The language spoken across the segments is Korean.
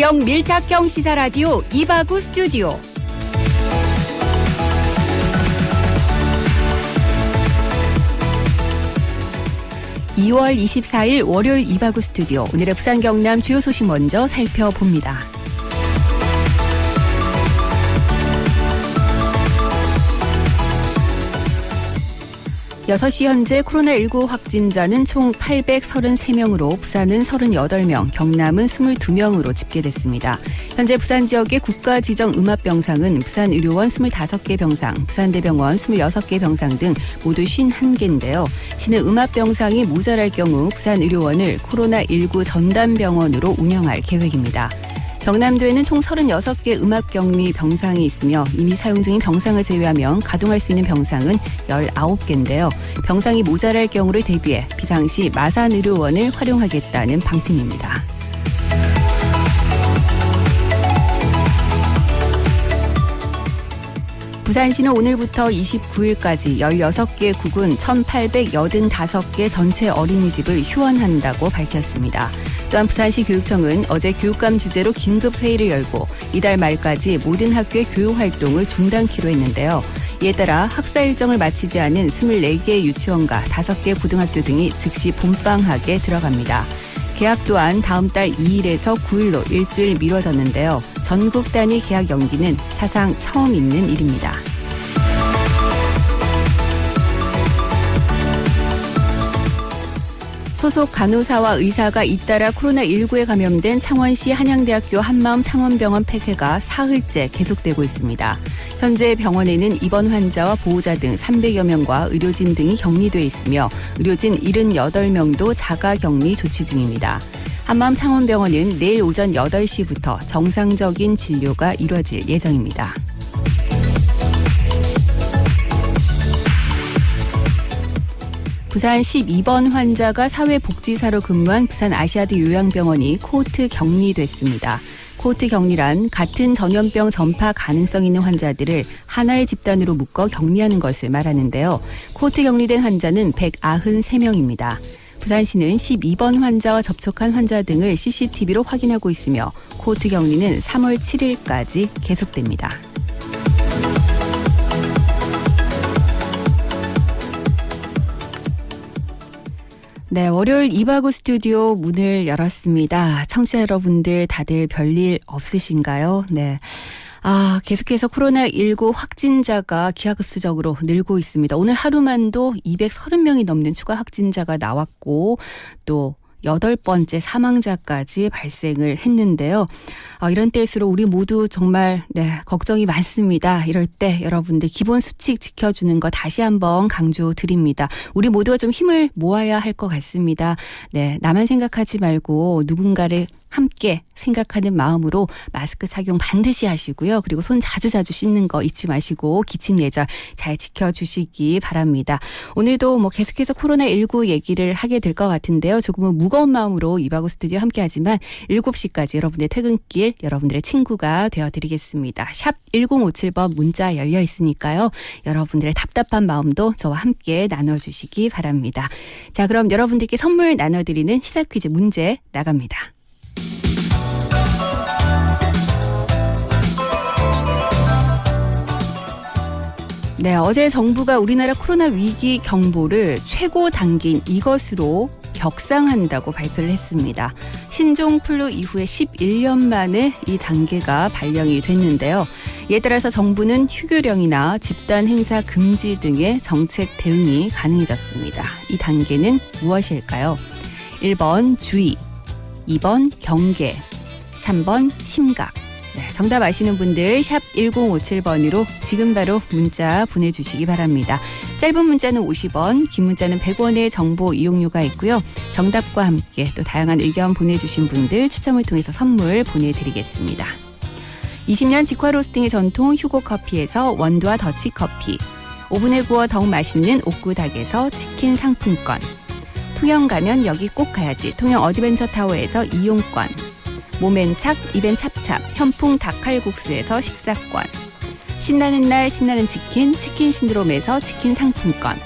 지역 밀착형 시사라디오 이바구 스튜디오. (2월 24일) 월요일 이바구 스튜디오. 오늘의 부산 경남 주요 소식 먼저 살펴봅니다. 6시 현재 코로나19 확진자는 총 833명으로 부산은 38명, 경남은 22명으로 집계됐습니다. 현재 부산 지역의 국가 지정 음압병상은 부산의료원 25개 병상, 부산대병원 26개 병상 등 모두 51개인데요. 시는 음압병상이 모자랄 경우 부산의료원을 코로나19 전담병원으로 운영할 계획입니다. 경남도에는 총 36개 음압격리 병상이 있으며 이미 사용 중인 병상을 제외하면 가동할 수 있는 병상은 19개인데요. 병상이 모자랄 경우를 대비해 비상시 마산의료원을 활용하겠다는 방침입니다. 부산시는 오늘부터 29일까지 16개 구군 1,885개 전체 어린이집을 휴원한다고 밝혔습니다. 또한 부산시 교육청은 어제 교육감 주재로 긴급회의를 열고 이달 말까지 모든 학교의 교육활동을 중단키로 했는데요. 이에 따라 학사 일정을 마치지 않은 24개의 유치원과 5개 고등학교 등이 즉시 봄방학에 들어갑니다. 개학 또한 다음 달 2일에서 9일로 일주일 미뤄졌는데요. 전국 단위 개학 연기는 사상 처음 있는 일입니다. 소속 간호사와 의사가 잇따라 코로나19에 감염된 창원시 한양대학교 한마음 창원병원 폐쇄가 사흘째 계속되고 있습니다. 현재 병원에는 입원 환자와 보호자 등 300여 명과 의료진 등이 격리돼 있으며 의료진 78명도 자가격리 조치 중입니다. 한마음 창원병원은 내일 오전 8시부터 정상적인 진료가 이뤄질 예정입니다. 부산 12번 환자가 사회복지사로 근무한 부산 아시아드 요양병원이 코호트 격리됐습니다. 코호트 격리란 같은 전염병 전파 가능성 있는 환자들을 하나의 집단으로 묶어 격리하는 것을 말하는데요. 코호트 격리된 환자는 193명입니다. 부산시는 12번 환자와 접촉한 환자 등을 CCTV로 확인하고 있으며 코호트 격리는 3월 7일까지 계속됩니다. 네, 월요일 이바구 스튜디오 문을 열었습니다. 청취자 여러분들 다들 별일 없으신가요? 네. 계속해서 코로나19 확진자가 기하급수적으로 늘고 있습니다. 오늘 하루만도 230명이 넘는 추가 확진자가 나왔고 또 8번째 사망자까지 발생을 했는데요. 이런 때일수록 우리 모두 정말 걱정이 많습니다. 이럴 때 여러분들 기본 수칙 지켜주는 거 다시 한번 강조드립니다. 우리 모두가 좀 힘을 모아야 할 것 같습니다. 네, 나만 생각하지 말고 누군가를 함께 생각하는 마음으로 마스크 착용 반드시 하시고요. 그리고 손 자주 씻는 거 잊지 마시고 기침 예절 잘 지켜주시기 바랍니다. 오늘도 계속해서 코로나19 얘기를 하게 될 것 같은데요. 조금은 무거운 마음으로 이바구 스튜디오 함께 하지만 7시까지 여러분의 퇴근길 여러분들의 친구가 되어드리겠습니다. 샵 1057번 문자 열려 있으니까요. 여러분들의 답답한 마음도 저와 함께 나눠주시기 바랍니다. 자, 그럼 여러분들께 선물 나눠드리는 시사 퀴즈 문제 나갑니다. 네, 어제 정부가 우리나라 코로나 위기 경보를 최고 단계인 이것으로 격상한다고 발표를 했습니다. 신종 플루 이후에 11년 만에 이 단계가 발령이 됐는데요. 이에 따라서 정부는 휴교령이나 집단 행사 금지 등의 정책 대응이 가능해졌습니다. 이 단계는 무엇일까요? 1번 주의, 2번 경계, 3번 심각. 네, 정답 아시는 분들 샵 1057번으로 지금 바로 문자 보내주시기 바랍니다. 짧은 문자는 50원, 긴 문자는 100원의 정보 이용료가 있고요. 정답과 함께 또 다양한 의견 보내주신 분들 추첨을 통해서 선물 보내드리겠습니다. 20년 직화 로스팅의 전통 휴고커피에서 원두와 더치커피, 오븐에 구워 더욱 맛있는 옥구닭에서 치킨 상품권, 통영 가면 여기 꼭 가야지 통영 어드벤처타워에서 이용권, 몸엔 착, 입엔 찹찹, 현풍 닭칼국수에서 식사권, 신나는 날 신나는 치킨, 치킨 신드롬에서 치킨 상품권,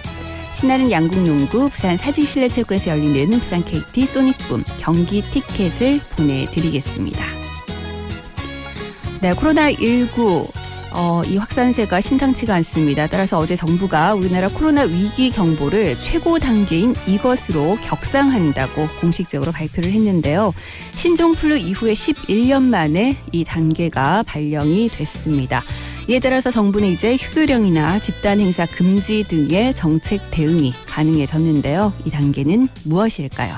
신나는 양궁농구, 부산 사직실내체육관에서 열리는 부산 KT 소닉붐 경기 티켓을 보내드리겠습니다. 네, 코로나19 이 확산세가 심상치가 않습니다. 따라서 어제 정부가 우리나라 코로나 위기 경보를 최고 단계인 이것으로 격상한다고 공식적으로 발표를 했는데요. 신종플루 이후에 11년 만에 이 단계가 발령이 됐습니다. 이에 따라서 정부는 이제 휴교령이나 집단 행사 금지 등의 정책 대응이 가능해졌는데요. 이 단계는 무엇일까요?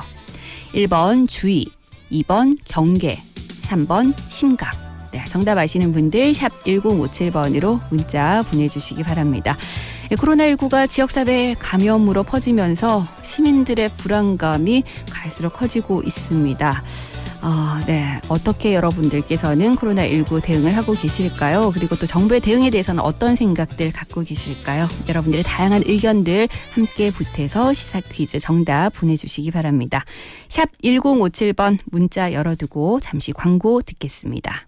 1번 주의, 2번 경계, 3번 심각. 네, 정답 아시는 분들 샵 1057번으로 문자 보내주시기 바랍니다. 코로나19가 지역사회 감염으로 퍼지면서 시민들의 불안감이 갈수록 커지고 있습니다. 네, 어떻게 여러분들께서는 코로나19 대응을 하고 계실까요? 그리고 또 정부의 대응에 대해서는 어떤 생각들 갖고 계실까요? 여러분들의 다양한 의견들 함께 보태서 시사 퀴즈 정답 보내주시기 바랍니다. 샵 1057번 문자 열어두고 잠시 광고 듣겠습니다.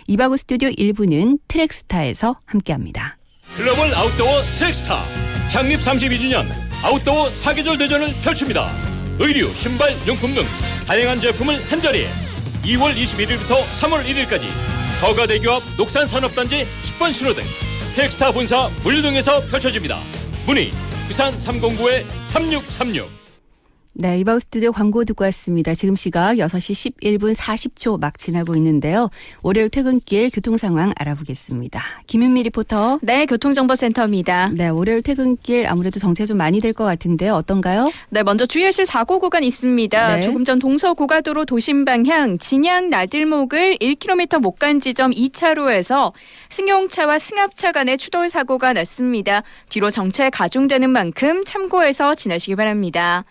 이바구 스튜디오 1부는 트랙스타에서 함께합니다. 글로벌 아웃도어 트랙스타 창립 32주년 아웃도어 사계절 대전을 펼칩니다. 의류, 신발, 용품 등 다양한 제품을 한자리에 2월 21일부터 3월 1일까지 더가대교 앞 녹산산업단지 10번 신호등 트랙스타 본사 물류동에서 펼쳐집니다. 문의 부산 309-3636. 네, 이바우 스튜디오 광고 듣고 왔습니다. 지금 시각 6시 11분 40초 막 지나고 있는데요. 월요일 퇴근길 교통 상황 알아보겠습니다. 김윤미 리포터. 네, 교통정보센터입니다. 네, 월요일 퇴근길 아무래도 정체 좀 많이 될 것 같은데요. 어떤가요? 네, 먼저 주의하실 사고 구간 있습니다. 네. 조금 전 동서고가도로 도심 방향 진양 나들목을 1km 못 간 지점 2차로에서 승용차와 승합차 간의 추돌 사고가 났습니다. 뒤로 정체 가중되는 만큼 참고해서 지나시기 바랍니다.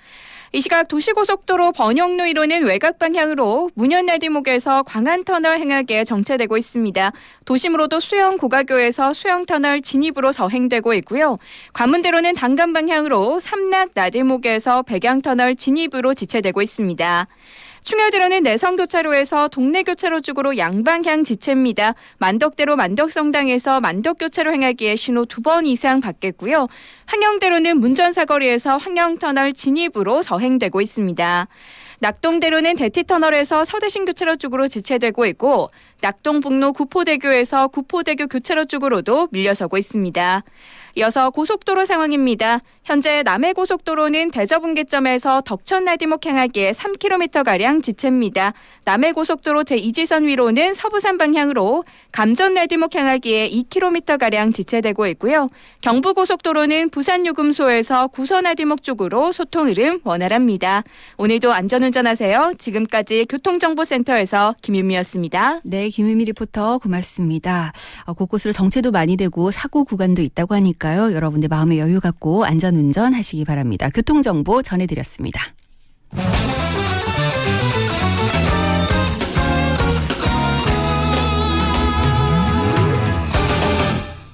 이 시각 도시고속도로 번영로 1호는 외곽 방향으로 문현나들목에서 광안터널 행하기에 정체되고 있습니다. 도심으로도 수영 고가교에서 수영터널 진입으로 서행되고 있고요. 관문대로는 단감 방향으로 삼락 나들목에서 백양터널 진입으로 지체되고 있습니다. 충혈대로는 내성교차로에서 동래교차로 쪽으로 양방향 지체입니다. 만덕대로 만덕성당에서 만덕교차로 행하기에 신호 2번 이상 받겠고요. 황영대로는 문전사거리에서 황영터널 진입으로 서행되고 있습니다. 낙동대로는 대티터널에서 서대신교차로 쪽으로 지체되고 있고 낙동북로 구포대교에서 구포대교 교차로 쪽으로도 밀려서고 있습니다. 이어서 고속도로 상황입니다. 현재 남해고속도로는 대저분기점에서 덕천나들목 향하기에 3km가량 지체입니다. 남해고속도로 제2지선 위로는 서부산 방향으로 감전나들목 향하기에 2km가량 지체되고 있고요. 경부고속도로는 부산요금소에서 구서나들목 쪽으로 소통 흐름 원활합니다. 오늘도 안전운전하세요. 지금까지 교통정보센터에서 김윤미였습니다. 네, 김윤미 리포터 고맙습니다. 곳곳으로 정체도 많이 되고 사고 구간도 있다고 하니까요. 여러분들 마음의 여유 갖고 안전운전 하시기 바랍니다. 교통정보 전해드렸습니다.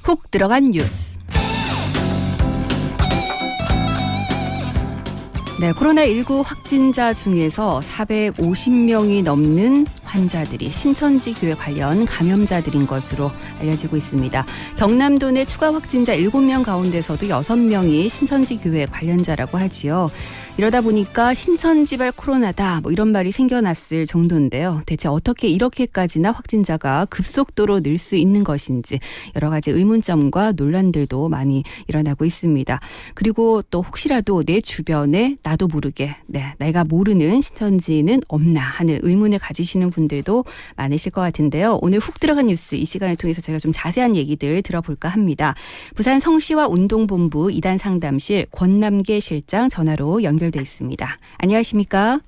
훅 들어간 뉴스. 네, 코로나19 확진자 중에서 450명이 넘는 환자들이 신천지 교회 관련 감염자들인 것으로 알려지고 있습니다. 경남도 내 추가 확진자 7명 가운데서도 6명이 신천지 교회 관련자라고 하지요. 이러다 보니까 신천지발 코로나다 이런 말이 생겨났을 정도인데요. 대체 어떻게 이렇게까지나 확진자가 급속도로 늘 수 있는 것인지 여러 가지 의문점과 논란들도 많이 일어나고 있습니다. 그리고 또 혹시라도 내 주변에 나도 모르게 내가 모르는 신천지는 없나 하는 의문을 가지시는 분들도 많으실 것 같은데요. 오늘 훅 들어간 뉴스 이 시간을 통해서 저희가 좀 자세한 얘기들 들어볼까 합니다. 부산 성시와 운동본부 2단 상담실 권남계 실장 전화로 연결돼 있습니다. 안녕하십니까?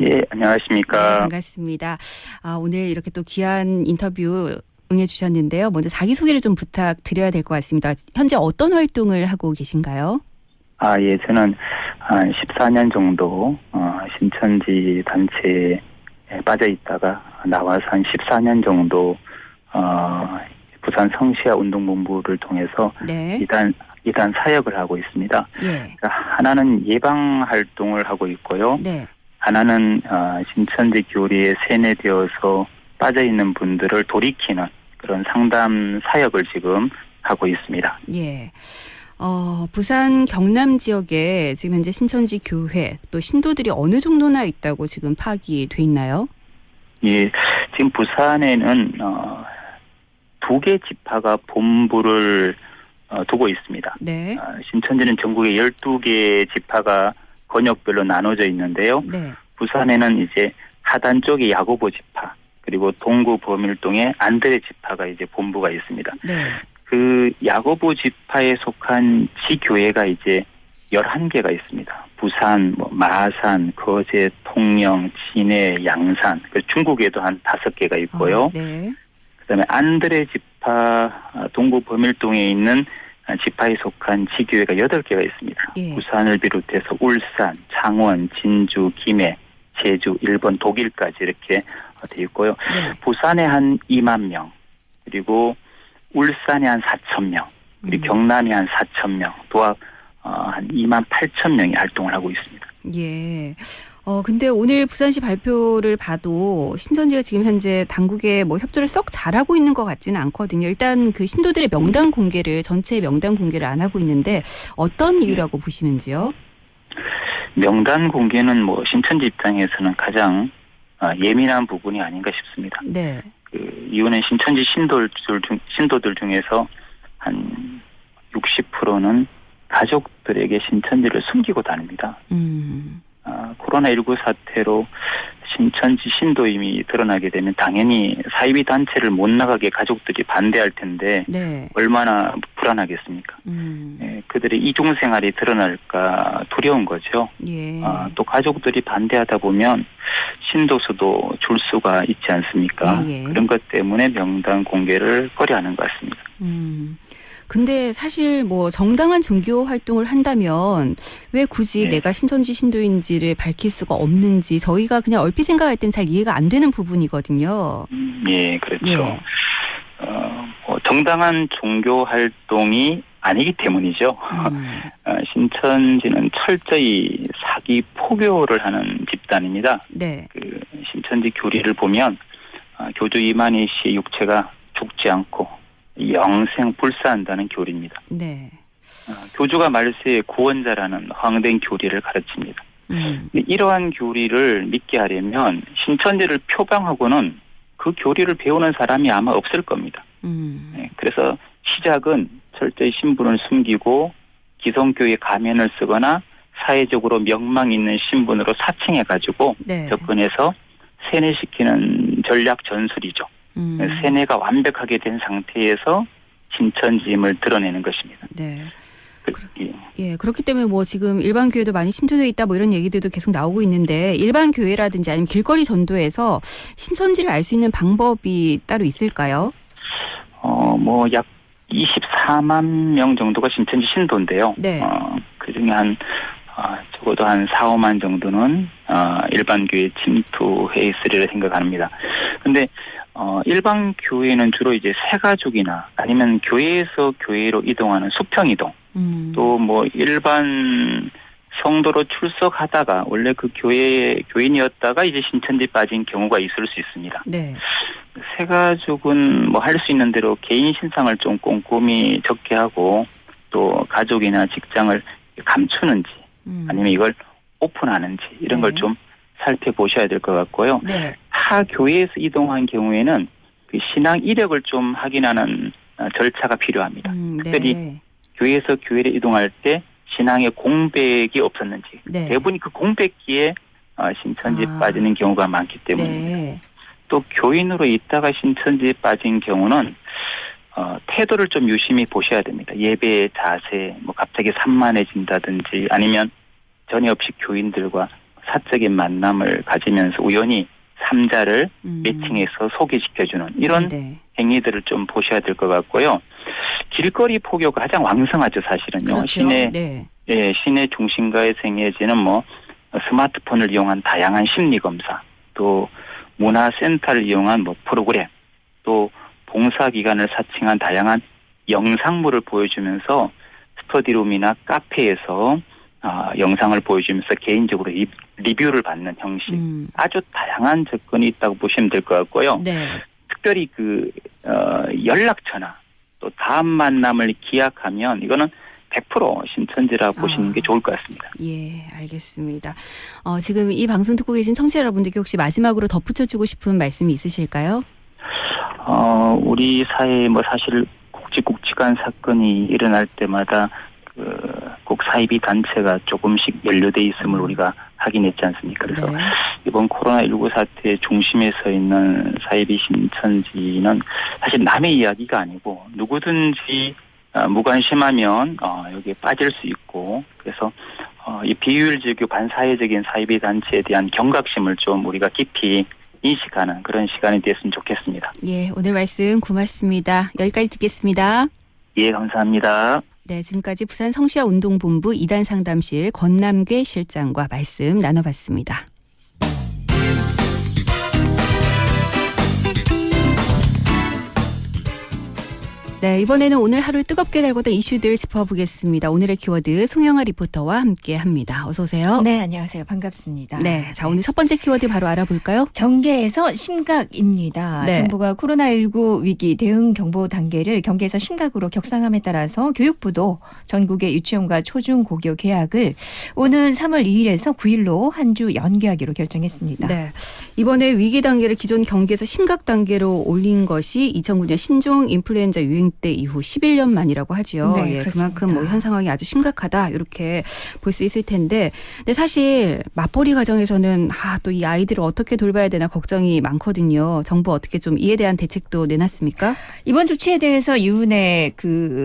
예, 안녕하십니까? 네, 반갑습니다. 오늘 이렇게 또 귀한 인터뷰 응해주셨는데요. 먼저 자기소개를 좀 부탁드려야 될 것 같습니다. 현재 어떤 활동을 하고 계신가요? 예, 저는 한 14년 정도 신천지 단체에 빠져 있다가 나와서 한 14년 정도 부산 성시와 운동본부를 통해서 네. 2단 사역을 하고 있습니다. 예. 하나는 예방 활동을 하고 있고요. 네. 하나는 신천지 교리에 세뇌되어서 빠져 있는 분들을 돌이키는 그런 상담 사역을 지금 하고 있습니다. 예. 부산 경남 지역에 지금 현재 신천지 교회 또 신도들이 어느 정도나 있다고 지금 파악이 돼 있나요? 예, 지금 부산에는 2개 지파가 본부를 두고 있습니다. 네. 신천지는 전국에 12개 지파가 권역별로 나눠져 있는데요. 네. 부산에는 이제 하단 쪽에 야고보 지파, 그리고 동구 범일동에 안드레 지파가 이제 본부가 있습니다. 네. 그 야고보 지파에 속한 지교회가 이제 11개가 있습니다. 부산, 마산, 거제, 통영, 진해, 양산, 중국에도 한 5개가 있고요. 네. 그다음에 안드레 지파 동구 범일동에 있는 지파에 속한 지교회가 8개가 있습니다. 예. 부산을 비롯해서 울산, 창원, 진주, 김해, 제주, 일본, 독일까지 이렇게 돼 있고요. 네. 부산에 한 2만 명, 그리고 울산에 한 4천 명, 그리고 경남에 한 4천 명, 도합 한 2만 8천 명이 활동을 하고 있습니다. 예. 근데 오늘 부산시 발표를 봐도 신천지가 지금 현재 당국에 뭐 협조를 썩 잘하고 있는 것 같지는 않거든요. 일단 그 신도들의 명단 공개를, 전체 명단 공개를 안 하고 있는데 어떤 이유라고 보시는지요? 명단 공개는 뭐 신천지 입장에서는 가장 예민한 부분이 아닌가 싶습니다. 네. 그 이유는 신천지 신도들 중에서 한 60%는 가족들에게 신천지를 숨기고 다닙니다. 코로나19 사태로 신천지 신도임이 드러나게 되면 당연히 사이비 단체를 못 나가게 가족들이 반대할 텐데 네. 얼마나 불안하겠습니까? 그들의 이중생활이 드러날까 두려운 거죠. 예. 또 가족들이 반대하다 보면 신도수도 줄 수가 있지 않습니까? 예. 그런 것 때문에 명단 공개를 꺼려하는 것 같습니다. 근데 사실 뭐 정당한 종교 활동을 한다면 왜 굳이 네. 내가 신천지 신도인지를 밝힐 수가 없는지 저희가 그냥 얼핏 생각할 땐 잘 이해가 안 되는 부분이거든요. 예, 그렇죠. 예. 정당한 종교 활동이 아니기 때문이죠. 신천지는 철저히 사기 포교를 하는 집단입니다. 네. 그 신천지 교리를 보면 교주 이만희 씨의 육체가 죽지 않고 영생 불사한다는 교리입니다. 네. 교주가 말세의 구원자라는 황된 교리를 가르칩니다. 이러한 교리를 믿게 하려면 신천지를 표방하고는 그 교리를 배우는 사람이 아마 없을 겁니다. 네, 그래서 시작은 철저히 신분을 숨기고 기성교회 가면을 쓰거나 사회적으로 명망 있는 신분으로 사칭해가지고 네. 접근해서 세뇌시키는 전략 전술이죠. 세뇌가 완벽하게 된 상태에서 신천지임을 드러내는 것입니다. 네. 예. 예, 그렇기 때문에 뭐 지금 일반 교회도 많이 침투되어 있다 뭐 이런 얘기들도 계속 나오고 있는데 일반 교회라든지 아니면 길거리 전도에서 신천지를 알 수 있는 방법이 따로 있을까요? 뭐 약 24만 명 정도가 신천지 신도인데요. 네. 그중에 적어도 한 4, 5만 정도는 일반 교회에 침투해 있으리라 생각합니다. 근데 일반 교회는 주로 이제 새가족이나 아니면 교회에서 교회로 이동하는 수평 이동, 또 뭐 일반 성도로 출석하다가 원래 그 교인이었다가 이제 신천지 빠진 경우가 있을 수 있습니다. 네. 새가족은 뭐 할 수 있는 대로 개인 신상을 좀 꼼꼼히 적게 하고 또 가족이나 직장을 감추는지 아니면 이걸 오픈하는지 이런 걸 좀 살펴보셔야 될 것 같고요. 네. 타 교회에서 이동한 경우에는 그 신앙 이력을 좀 확인하는 절차가 필요합니다. 특별히 네. 교회에서 교회로 이동할 때 신앙의 공백이 없었는지 네. 대부분이 그 공백기에 신천지에 빠지는 경우가 많기 때문입니다. 네. 또 교인으로 있다가 신천지에 빠진 경우는 태도를 좀 유심히 보셔야 됩니다. 예배의 자세, 뭐 갑자기 산만해진다든지 아니면 전혀 없이 교인들과 사적인 만남을 가지면서 우연히 삼자를 매칭해서 소개시켜주는 이런 네. 행위들을 좀 보셔야 될 것 같고요. 길거리 포교가 가장 왕성하죠, 사실은요. 그렇죠. 네. 시내 중심가에서 행해지는 뭐 스마트폰을 이용한 다양한 심리 검사, 또 문화센터를 이용한 뭐 프로그램, 또 봉사기관을 사칭한 다양한 영상물을 보여주면서 스터디룸이나 카페에서 영상을 보여주면서 개인적으로 리뷰를 받는 형식, 아주 다양한 접근이 있다고 보시면 될 것 같고요. 네. 특별히 그 연락처나 또 다음 만남을 기약하면 이거는 100% 신천지라 보시는 게 좋을 것 같습니다. 예, 알겠습니다. 지금 이 방송 듣고 계신 청취자 여러분들께 혹시 마지막으로 덧붙여주고 싶은 말씀이 있으실까요? 우리 사회에 뭐 사실 굵직굵직한 사건이 일어날 때마다 꼭 사이비 단체가 조금씩 연루돼 있음을 우리가 확인했지 않습니까? 그래서 네. 이번 코로나19 사태의 중심에 서 있는 사이비 신천지는 사실 남의 이야기가 아니고 누구든지 무관심하면 여기에 빠질 수 있고, 그래서 이 비효율적이고 반사회적인 사이비 단체에 대한 경각심을 좀 우리가 깊이 인식하는 그런 시간이 됐으면 좋겠습니다. 예, 오늘 말씀 고맙습니다. 여기까지 듣겠습니다. 예, 감사합니다. 네, 지금까지 부산 성시아 운동본부 2단 상담실 권남괴 실장과 말씀 나눠봤습니다. 네, 이번에는 오늘 하루 뜨겁게 달궜던 이슈들 짚어보겠습니다. 오늘의 키워드 송영아 리포터와 함께합니다. 어서 오세요. 네, 안녕하세요. 반갑습니다. 네, 자 오늘 첫 번째 키워드 바로 알아볼까요? 경계에서 심각입니다. 네. 정부가 코로나19 위기 대응 경보 단계를 경계에서 심각으로 격상함에 따라서 교육부도 전국의 유치원과 초중고교 개학을 오는 3월 2일에서 9일로 한 주 연기하기로 결정했습니다. 네, 이번에 위기 단계를 기존 경계에서 심각 단계로 올린 것이 2009년 신종 인플루엔자 유행 때 이후 11년 만이라고 하죠. 네, 예, 그렇습니다. 그만큼 뭐 현 상황이 아주 심각하다 이렇게 볼 수 있을 텐데, 근데 사실 맞벌이 가정에서는 또 이 아이들을 어떻게 돌봐야 되나 걱정이 많거든요. 정부 어떻게 좀 이에 대한 대책도 내놨습니까? 이번 조치에 대해서 유은혜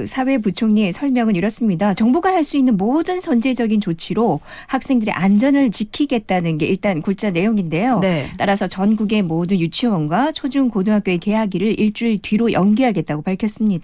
사회부총리의 설명은 이렇습니다. 정부가 할 수 있는 모든 선제적인 조치로 학생들의 안전을 지키겠다는 게 일단 골자 내용인데요. 네. 따라서 전국의 모든 유치원과 초중고등학교의 개학일을 일주일 뒤로 연기하겠다고 밝혔습니다.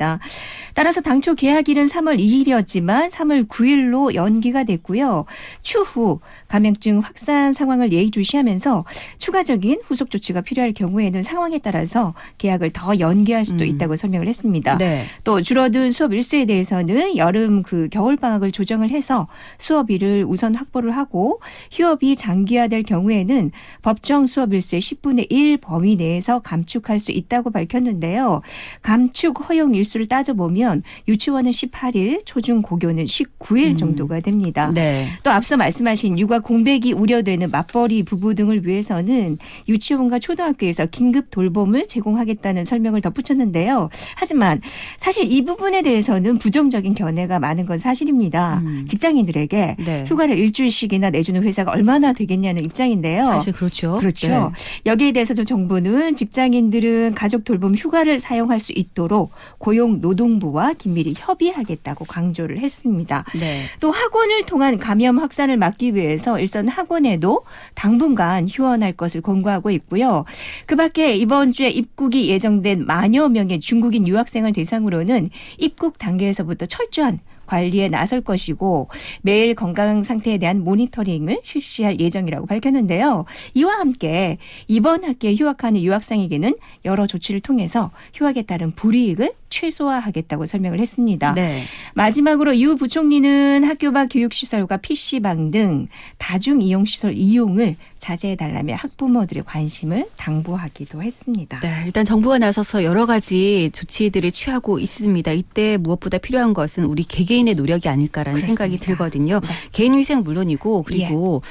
따라서 당초 개학일은 3월 2일이었지만 3월 9일로 연기가 됐고요. 추후 감염증 확산 상황을 예의주시하면서 추가적인 후속 조치가 필요할 경우에는 상황에 따라서 개학을 더 연기할 수도 있다고 설명을 했습니다. 네. 또 줄어든 수업 일수에 대해서는 여름 겨울 방학을 조정을 해서 수업일을 우선 확보를 하고, 휴업이 장기화될 경우에는 법정 수업 일수의 10분의 1 범위 내에서 감축할 수 있다고 밝혔는데요. 감축 허용 일수를 따져보면 유치원은 18일, 초중고교는 19일 정도가 됩니다. 네. 또 앞서 말씀하신 육아 공백이 우려되는 맞벌이 부부 등을 위해서는 유치원과 초등학교에서 긴급 돌봄을 제공하겠다는 설명을 덧붙였는데요. 하지만 사실 이 부분에 대해서는 부정적인 견해가 많은 건 사실입니다. 직장인들에게 네. 휴가를 일주일씩이나 내주는 회사가 얼마나 되겠냐는 입장인데요. 사실 그렇죠. 그렇죠. 네. 여기에 대해서 정부는 직장인들은 가족 돌봄 휴가를 사용할 수 있도록 고용노동부와 긴밀히 협의하겠다고 강조를 했습니다. 네. 또 학원을 통한 감염 확산을 막기 위해서 일선 학원에도 당분간 휴원할 것을 권고하고 있고요. 그밖에 이번 주에 입국이 예정된 만여 명의 중국인 유학생을 대상으로는 입국 단계에서부터 철저한 관리에 나설 것이고, 매일 건강 상태에 대한 모니터링을 실시할 예정이라고 밝혔는데요. 이와 함께 이번 학기에 휴학하는 유학생에게는 여러 조치를 통해서 휴학에 따른 불이익을 최소화하겠다고 설명을 했습니다. 네. 마지막으로 유 부총리는 학교 밖 교육시설과 PC방 등 다중이용시설 이용을 자제해달라며 학부모들의 관심을 당부하기도 했습니다. 네, 일단 정부가 나서서 여러 가지 조치들을 취하고 있습니다. 이때 무엇보다 필요한 것은 우리 개개인의 노력이 아닐까라는 그렇습니다. 생각이 들거든요. 네. 개인 위생 물론이고, 그리고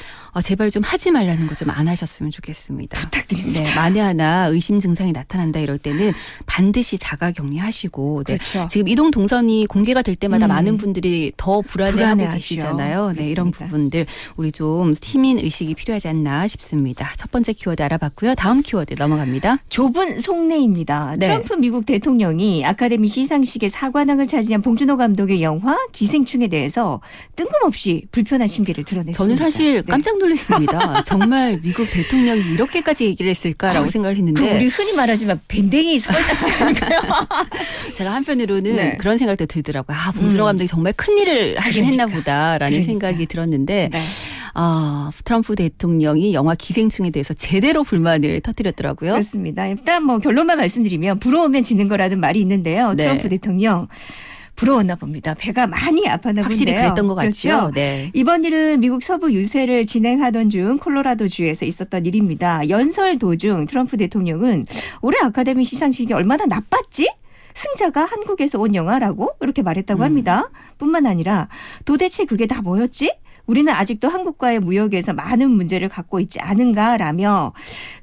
제발 좀 하지 말라는 거 좀 안 하셨으면 좋겠습니다. 부탁드립니다. 네, 만에 하나 의심 증상이 나타난다 이럴 때는 반드시 자가격리하시고, 네, 그렇죠. 지금 이동 동선이 공개가 될 때마다 많은 분들이 더 불안해하고 불안해하죠. 계시잖아요. 네, 이런 그렇습니다. 부분들 우리 좀 시민 의식이 필요하지 않나 싶습니다. 첫 번째 키워드 알아봤고요. 다음 키워드 넘어갑니다. 좁은 속내입니다. 네. 트럼프 미국 대통령이 아카데미 시상식에 사관왕을 차지한 봉준호 감독의 영화 기생충에 대해서 뜬금없이 불편한 심기를 드러냈습니다. 저는 사실 네. 깜짝 놀랐습니다. 정말 미국 대통령이 이렇게까지 얘기를 했을까라고 생각을 했는데, 우리 흔히 말하지만 밴댕이 서울딱지 아닌가요? 제가 한편으로는 네. 그런 생각도 들더라고요. 봉준호 감독이 정말 큰일을 하긴 했나 보다라는 생각이 들었는데, 네. 트럼프 대통령이 영화 기생충에 대해서 제대로 불만을 터뜨렸더라고요. 그렇습니다. 일단 결론만 말씀드리면 부러우면 지는 거라는 말이 있는데요. 네. 트럼프 대통령 부러웠나 봅니다. 배가 많이 아팠나 본데요. 확실히 그랬던 것 같죠. 그렇죠? 네. 이번 일은 미국 서부 유세를 진행하던 중 콜로라도주에서 있었던 일입니다. 연설 도중 트럼프 대통령은 올해 아카데미 시상식이 얼마나 나빴지? 승자가 한국에서 온 영화라고 이렇게 말했다고 합니다. 뿐만 아니라 도대체 그게 다 뭐였지? 우리는 아직도 한국과의 무역에서 많은 문제를 갖고 있지 않은가라며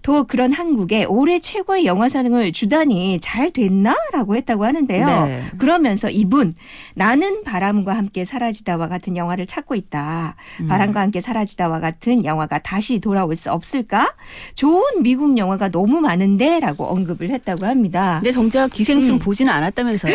또 그런 한국에 올해 최고의 영화상을 주다니 잘 됐나라고 했다고 하는데요. 네. 그러면서 이분 나는 바람과 함께 사라지다와 같은 영화를 찾고 있다. 바람과 함께 사라지다와 같은 영화가 다시 돌아올 수 없을까? 좋은 미국 영화가 너무 많은데 라고 언급을 했다고 합니다. 근데 정작 기생충 보지는 않았다면서요.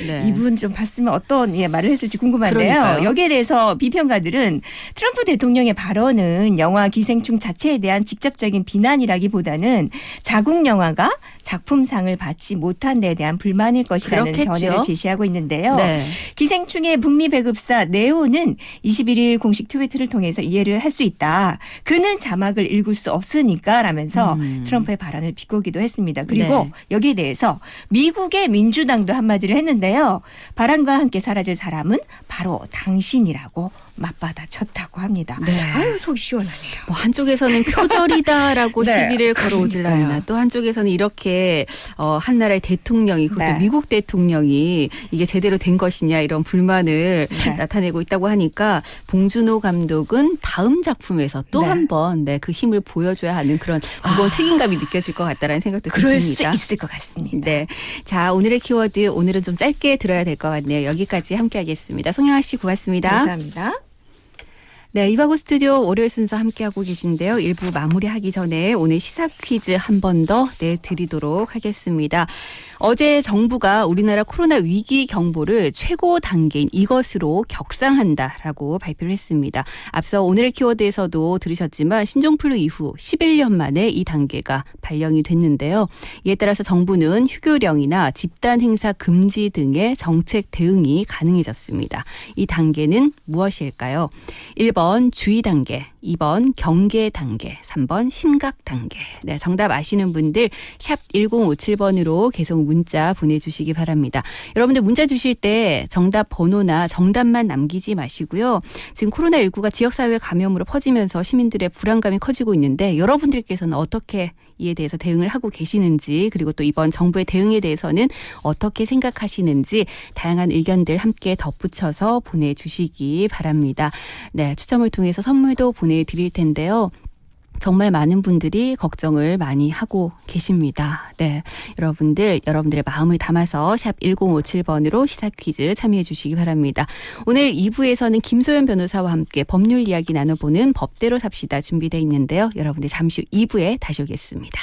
네. 이분 좀 봤으면 어떤 말을 했을지 궁금한데요. 그러니까요. 여기에 대해서 비평가들은 트럼프 대통령의 발언은 영화 기생충 자체에 대한 직접적인 비난이라기보다는 자국 영화가 작품상을 받지 못한 데에 대한 불만일 것이라는 그렇겠죠. 견해를 제시하고 있는데요. 네. 기생충의 북미 배급사 네오는 21일 공식 트위터를 통해서 이해를 할 수 있다. 그는 자막을 읽을 수 없으니까 라면서 트럼프의 발언을 비꼬기도 했습니다. 그리고 네. 여기에 대해서 미국의 민주당도 한마디를 했는데요. 바람과 함께 사라질 사람은 바로 당신이라고 맞받아 쳤다고 합니다. 네. 아유 속 시원하네요. 뭐 한쪽에서는 표절이다라고 네. 시비를 걸어오질라나 그러니까요. 또 한쪽에서는 이렇게 한 나라의 대통령이 그것도 네. 미국 대통령이 이게 제대로 된 것이냐 이런 불만을 네. 나타내고 있다고 하니까 봉준호 감독은 다음 작품에서 또 네. 한 번 그 힘을 보여줘야 하는 그런 무거운 책임감이 느껴질 것 같다라는 생각도 그럴 수 듭니다. 있을 것 같습니다. 네. 자, 오늘의 키워드 오늘은 좀 짧게 들어야 될 것 같네요. 여기까지 함께 하겠습니다. 송영아 씨 고맙습니다. 감사합니다. 네, 이바구 스튜디오 월요일 순서 함께하고 계신데요. 1부 마무리하기 전에 오늘 시사 퀴즈 한 번 더 내드리도록 하겠습니다. 어제 정부가 우리나라 코로나 위기 경보를 최고 단계인 이것으로 격상한다라고 발표를 했습니다. 앞서 오늘의 키워드에서도 들으셨지만 신종플루 이후 11년 만에 이 단계가 발령이 됐는데요. 이에 따라서 정부는 휴교령이나 집단 행사 금지 등의 정책 대응이 가능해졌습니다. 이 단계는 무엇일까요? 1번 주의 단계, 2번 경계 단계, 3번 심각 단계. 네, 정답 아시는 분들 샵 1057번으로 계속 문자 보내주시기 바랍니다. 여러분들 문자 주실 때 정답 번호나 정답만 남기지 마시고요. 지금 코로나19가 지역사회 감염으로 퍼지면서 시민들의 불안감이 커지고 있는데 여러분들께서는 어떻게 이에 대해서 대응을 하고 계시는지 그리고 또 이번 정부의 대응에 대해서는 어떻게 생각하시는지 다양한 의견들 함께 덧붙여서 보내주시기 바랍니다. 네, 추첨을 통해서 선물도 보내드릴 텐데요. 정말 많은 분들이 걱정을 많이 하고 계십니다. 네, 여러분들의 마음을 담아서 샵 1057번으로 시사 퀴즈 참여해 주시기 바랍니다. 오늘 2부에서는 김소연 변호사와 함께 법률 이야기 나눠보는 법대로 삽시다 준비되어 있는데요. 여러분들 잠시 후 2부에 다시 오겠습니다.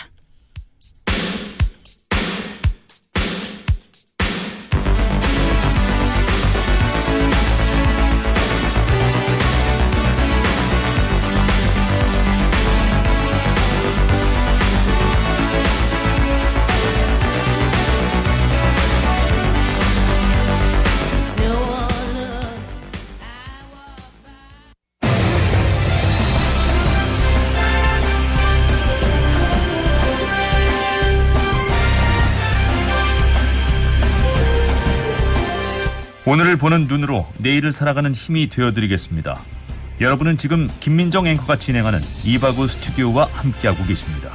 오늘을 보는 눈으로 내일을 살아가는 힘이 되어드리겠습니다. 여러분은 지금 김민정 앵커가 진행하는 이바구 스튜디오와 함께하고 계십니다.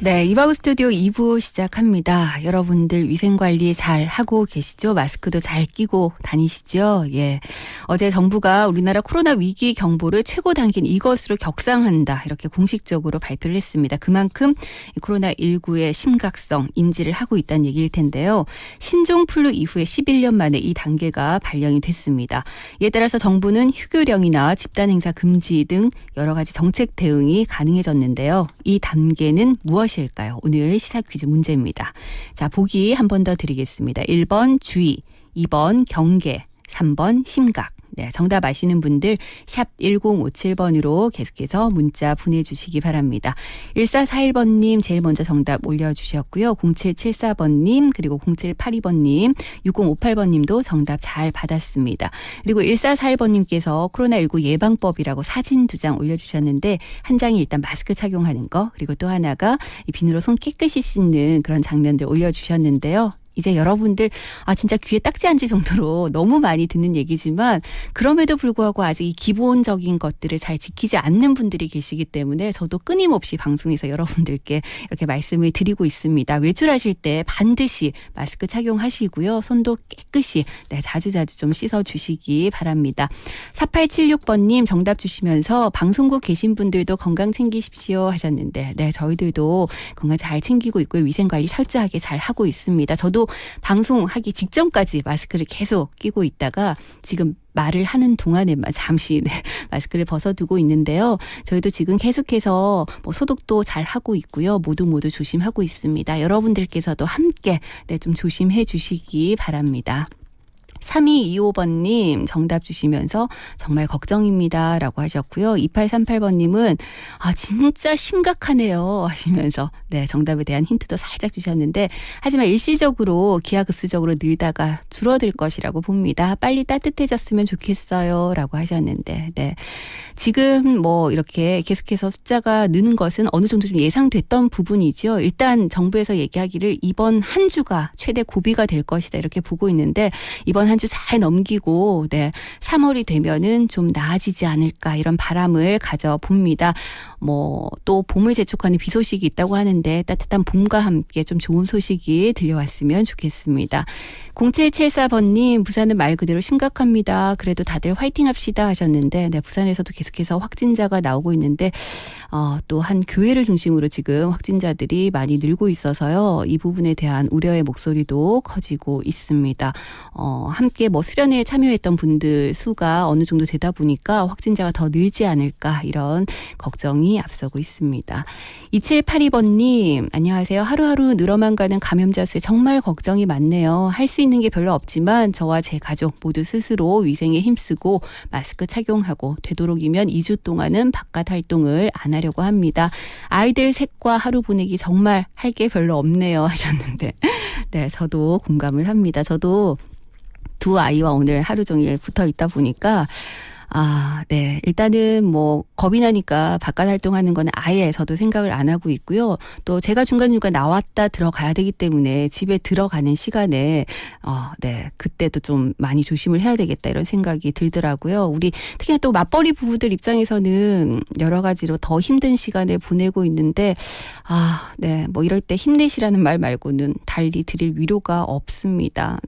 네, 이바구 스튜디오 2부 시작합니다. 여러분들 위생관리 잘 하고 계시죠? 마스크도 잘 끼고 다니시죠? 예. 어제 정부가 우리나라 코로나 위기 경보를 최고 단계인 이것으로 격상한다. 이렇게 공식적으로 발표를 했습니다. 그만큼 코로나19의 심각성 인지를 하고 있다는 얘기일 텐데요. 신종플루 이후에 11년 만에 이 단계가 발령이 됐습니다. 이에 따라서 정부는 휴교령이나 집단행사 금지 등 여러 가지 정책 대응이 가능해졌는데요. 이 단계는 무엇일까요? 오늘 시사 퀴즈 문제입니다. 자, 보기 한 번 더 드리겠습니다. 1번 주의, 2번 경계, 3번 심각. 네, 정답 아시는 분들 샵 1057번으로 계속해서 문자 보내주시기 바랍니다. 1441번님 제일 먼저 정답 올려주셨고요. 0774번님 그리고 0782번님 6058번님도 정답 잘 받았습니다. 그리고 1441번님께서 코로나19 예방법이라고 사진 2장 올려주셨는데 한 장이 일단 마스크 착용하는 거 그리고 또 하나가 이 비누로 손 깨끗이 씻는 그런 장면들 올려주셨는데요. 이제 여러분들 진짜 귀에 딱지 앉을 정도로 너무 많이 듣는 얘기지만 그럼에도 불구하고 아직 이 기본적인 것들을 잘 지키지 않는 분들이 계시기 때문에 저도 끊임없이 방송에서 여러분들께 이렇게 말씀을 드리고 있습니다. 외출하실 때 반드시 마스크 착용하시고요. 손도 깨끗이 자주자주 좀 씻어주시기 바랍니다. 4876번님 정답 주시면서 방송국 계신 분들도 건강 챙기십시오 하셨는데 저희들도 건강 잘 챙기고 있고요. 위생관리 철저하게 잘 하고 있습니다. 저도 방송하기 직전까지 마스크를 계속 끼고 있다가 지금 말을 하는 동안에만 잠시 마스크를 벗어두고 있는데요. 저희도 지금 계속해서 소독도 잘 하고 있고요. 모두 조심하고 있습니다. 여러분들께서도 함께 좀 조심해 주시기 바랍니다. 3225번님 정답 주시면서 정말 걱정입니다 라고 하셨고요. 2838번님은 진짜 심각하네요 하시면서 정답에 대한 힌트도 살짝 주셨는데 하지만 일시적으로 기하급수적으로 늘다가 줄어들 것이라고 봅니다. 빨리 따뜻해졌으면 좋겠어요 라고 하셨는데 지금 이렇게 계속해서 숫자가 느는 것은 어느 정도 좀 예상됐던 부분이죠. 일단 정부에서 얘기하기를 이번 한 주가 최대 고비가 될 것이다 이렇게 보고 있는데 이번 한 주 잘 넘기고 3월이 되면은 좀 나아지지 않을까 이런 바람을 가져봅니다. 또 봄을 재촉하는 비 소식이 있다고 하는데 따뜻한 봄과 함께 좀 좋은 소식이 들려왔으면 좋겠습니다. 0774번님 부산은 말 그대로 심각합니다. 그래도 다들 화이팅 합시다 하셨는데 부산에서도 계속해서 확진자가 나오고 있는데 또 한 교회를 중심으로 지금 확진자들이 많이 늘고 있어서요. 이 부분에 대한 우려의 목소리도 커지고 있습니다. 함께 수련회에 참여했던 분들 수가 어느 정도 되다 보니까 확진자가 더 늘지 않을까 이런 걱정이 앞서고 있습니다. 2782번님 안녕하세요. 하루하루 늘어만 가는 감염자 수에 정말 걱정이 많네요. 할 수 있는 게 별로 없지만 저와 제 가족 모두 스스로 위생에 힘쓰고 마스크 착용하고 되도록이면 2주 동안은 바깥 활동을 안 하려고 합니다. 아이들 셋과 하루 보내기 정말 할 게 별로 없네요 하셨는데 저도 공감을 합니다. 저도 두 아이와 오늘 하루 종일 붙어 있다 보니까 일단은 겁이 나니까 바깥 활동하는 건 아예 저도 생각을 안 하고 있고요. 또 제가 중간중간 나왔다 들어가야 되기 때문에 집에 들어가는 시간에 그때도 좀 많이 조심을 해야 되겠다 이런 생각이 들더라고요. 우리 특히나 또 맞벌이 부부들 입장에서는 여러 가지로 더 힘든 시간을 보내고 있는데 이럴 때 힘내시라는 말 말고는 달리 드릴 위로가 없습니다.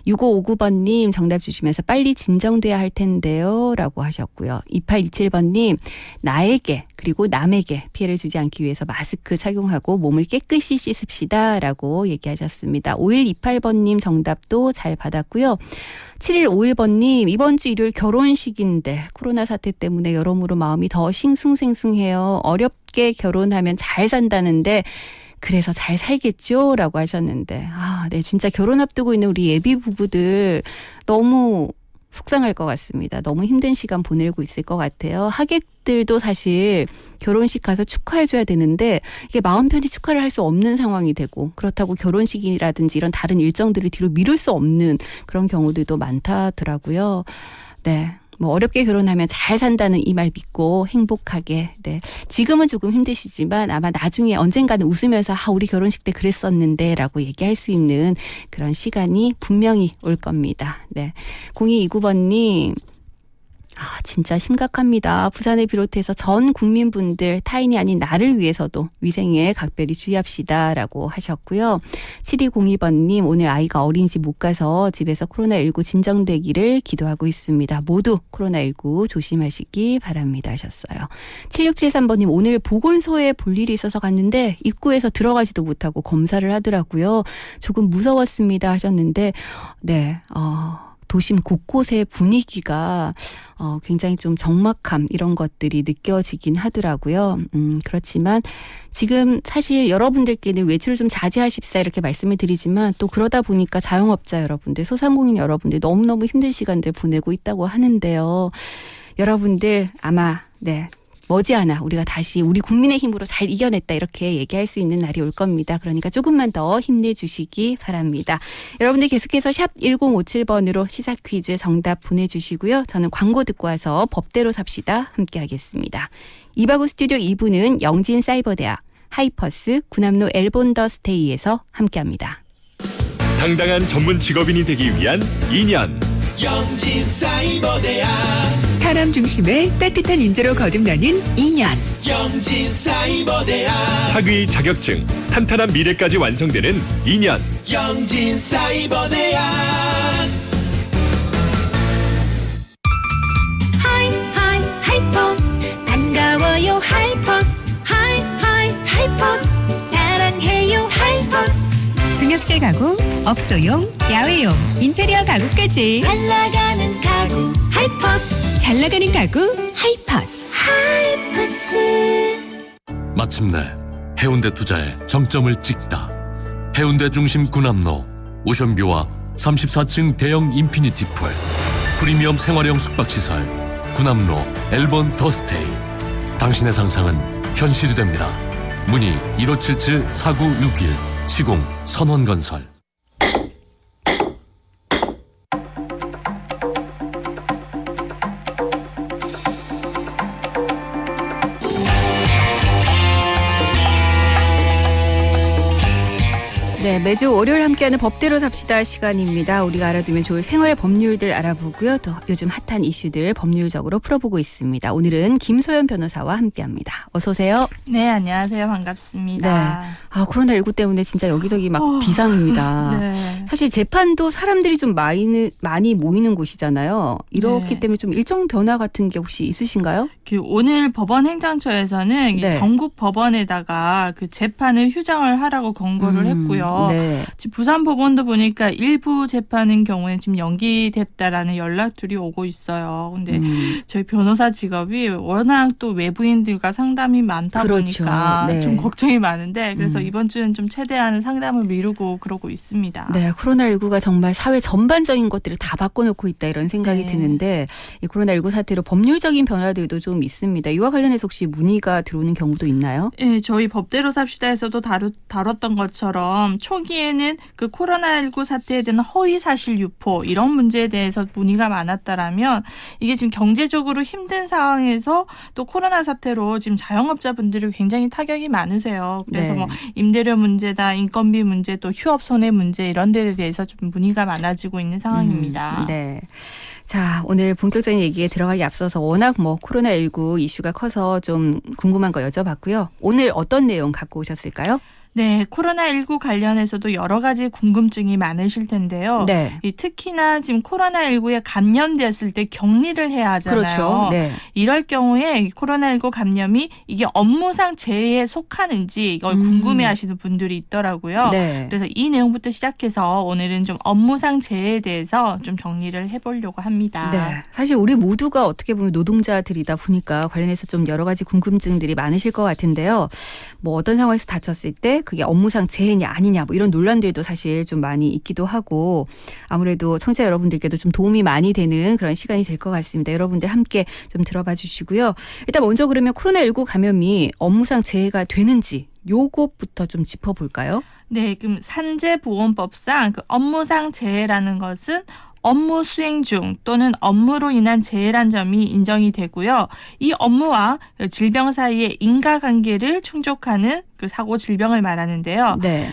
6559번님 정답 주시면서 빨리 진정돼야 할 텐데요 라고 하셨고요. 2827번님 나에게 그리고 남에게 피해를 주지 않기 위해서 마스크 착용하고 몸을 깨끗이 씻읍시다 라고 얘기하셨습니다. 5128번님 정답도 잘 받았고요. 7151번님 이번 주 일요일 결혼식인데 코로나 사태 때문에 여러모로 마음이 더 싱숭생숭해요. 어렵게 결혼하면 잘 산다는데 그래서 잘 살겠죠? 라고 하셨는데 진짜 결혼 앞두고 있는 우리 예비 부부들 너무 속상할 것 같습니다. 너무 힘든 시간 보내고 있을 것 같아요. 하객들도 사실 결혼식 가서 축하해줘야 되는데 이게 마음 편히 축하를 할 수 없는 상황이 되고 그렇다고 결혼식이라든지 이런 다른 일정들을 뒤로 미룰 수 없는 그런 경우들도 많다더라고요. 어렵게 결혼하면 잘 산다는 이 말 믿고 행복하게 지금은 조금 힘드시지만 아마 나중에 언젠가는 웃으면서 우리 결혼식 때 그랬었는데 라고 얘기할 수 있는 그런 시간이 분명히 올 겁니다. 0229번님 진짜 심각합니다. 부산을 비롯해서 전 국민분들 타인이 아닌 나를 위해서도 위생에 각별히 주의합시다 라고 하셨고요. 7202번님 오늘 아이가 어린이집 못 가서 집에서 코로나19 진정되기를 기도하고 있습니다. 모두 코로나19 조심하시기 바랍니다 하셨어요. 7673번님 오늘 보건소에 볼 일이 있어서 갔는데 입구에서 들어가지도 못하고 검사를 하더라고요. 조금 무서웠습니다 하셨는데 도심 곳곳의 분위기가 굉장히 좀 적막함 이런 것들이 느껴지긴 하더라고요. 그렇지만 지금 사실 여러분들께는 외출을 좀 자제하십사 이렇게 말씀을 드리지만 또 그러다 보니까 자영업자 여러분들, 소상공인 여러분들 너무너무 힘든 시간들 보내고 있다고 하는데요. 여러분들 아마 머지않아 우리가 다시 우리 국민의 힘으로 잘 이겨냈다 이렇게 얘기할 수 있는 날이 올 겁니다. 그러니까 조금만 더 힘내주시기 바랍니다. 여러분들 계속해서 샵 1057번으로 시사 퀴즈 정답 보내주시고요. 저는 광고 듣고 와서 법대로 삽시다 함께하겠습니다. 이바구 스튜디오 2부는 영진사이버대학, 하이퍼스, 구남로 엘본더 스테이에서 함께합니다. 당당한 전문 직업인이 되기 위한 2년. 영진사이버대학 사람 중심의 따뜻한 인재로 거듭나는 2년. 영진사이버대학 학위 자격증, 탄탄한 미래까지 완성되는 2년. 영진사이버대학 하이퍼스 반가워요 하이퍼스 하이퍼스 사랑해요 하이퍼스 중역실 가구, 업소용, 야외용, 인테리어 가구까지 잘 나가는 가구 하이퍼스 잘 나가는 가구 하이퍼스. 마침내 해운대 투자에 정점을 찍다. 해운대 중심 군함로 오션뷰와 34층 대형 인피니티 풀 프리미엄 생활형 숙박시설 군함로 엘본 더스테이. 당신의 상상은 현실이 됩니다. 문의 1577-4961 시공 선원건설. 네, 매주 월요일 함께하는 법대로 삽시다 시간입니다. 우리가 알아두면 좋을 생활 법률들 알아보고요. 또 요즘 핫한 이슈들 법률적으로 풀어보고 있습니다. 오늘은 김소연 변호사와 함께합니다. 어서 오세요. 네, 안녕하세요. 반갑습니다. 네. 코로나19 때문에 진짜 여기저기 막 비상입니다. 네. 사실 재판도 사람들이 좀 많이 모이는 곳이잖아요. 이렇기 네. 때문에 좀 일정 변화 같은 게 혹시 있으신가요? 오늘 법원행정처에서는 네. 전국 법원에다가 그 재판을 휴정을 하라고 권고를 했고요. 네. 지금 부산 법원도 보니까 일부 재판인 경우에 지금 연기됐다라는 연락들이 오고 있어요. 근데 저희 변호사 직업이 워낙 또 외부인들과 상담이 많다 그렇죠. 보니까 네. 좀 걱정이 많은데 그래서 이번 주는 좀 최대한 상담을 미루고 그러고 있습니다. 네, 코로나19가 정말 사회 전반적인 것들을 다 바꿔놓고 있다 이런 생각이 네. 드는데 이 코로나19 사태로 법률적인 변화들도 좀 있습니다. 이와 관련해서 혹시 문의가 들어오는 경우도 있나요? 네, 저희 법대로 삽시다에서도 다뤘던 것처럼 초기에는 그 코로나19 사태에 대한 허위 사실 유포 이런 문제에 대해서 문의가 많았다라면 이게 지금 경제적으로 힘든 상황에서 또 코로나 사태로 지금 자영업자분들이 굉장히 타격이 많으세요. 그래서 네. 뭐 임대료 문제다, 인건비 문제, 또 휴업 손해 문제 이런 데에 대해서 좀 문의가 많아지고 있는 상황입니다. 네. 자, 오늘 본격적인 얘기에 들어가기 앞서서 워낙 코로나19 이슈가 커서 좀 궁금한 거 여쭤봤고요. 오늘 어떤 내용 갖고 오셨을까요? 네, 코로나19 관련해서도 여러 가지 궁금증이 많으실 텐데요. 네. 특히나 지금 코로나19에 감염되었을 때 격리를 해야 하잖아요. 그렇죠. 네. 이럴 경우에 코로나19 감염이 이게 업무상 재해에 속하는지 이걸 궁금해하시는 분들이 있더라고요. 네. 그래서 이 내용부터 시작해서 오늘은 좀 업무상 재해에 대해서 좀 정리를 해보려고 합니다. 네. 사실 우리 모두가 어떻게 보면 노동자들이다 보니까 관련해서 좀 여러 가지 궁금증들이 많으실 것 같은데요. 어떤 상황에서 다쳤을 때 그게 업무상 재해냐 아니냐 이런 논란들도 사실 좀 많이 있기도 하고 아무래도 청취자 여러분들께도 좀 도움이 많이 되는 그런 시간이 될 것 같습니다. 여러분들 함께 좀 들어봐 주시고요. 일단 먼저 그러면 코로나19 감염이 업무상 재해가 되는지 요것부터 좀 짚어볼까요? 네, 그럼 산재보험법상 그 업무상 재해라는 것은 업무 수행 중 또는 업무로 인한 재해란 점이 인정이 되고요. 이 업무와 질병 사이의 인과관계를 충족하는 그 사고 질병을 말하는데요. 네.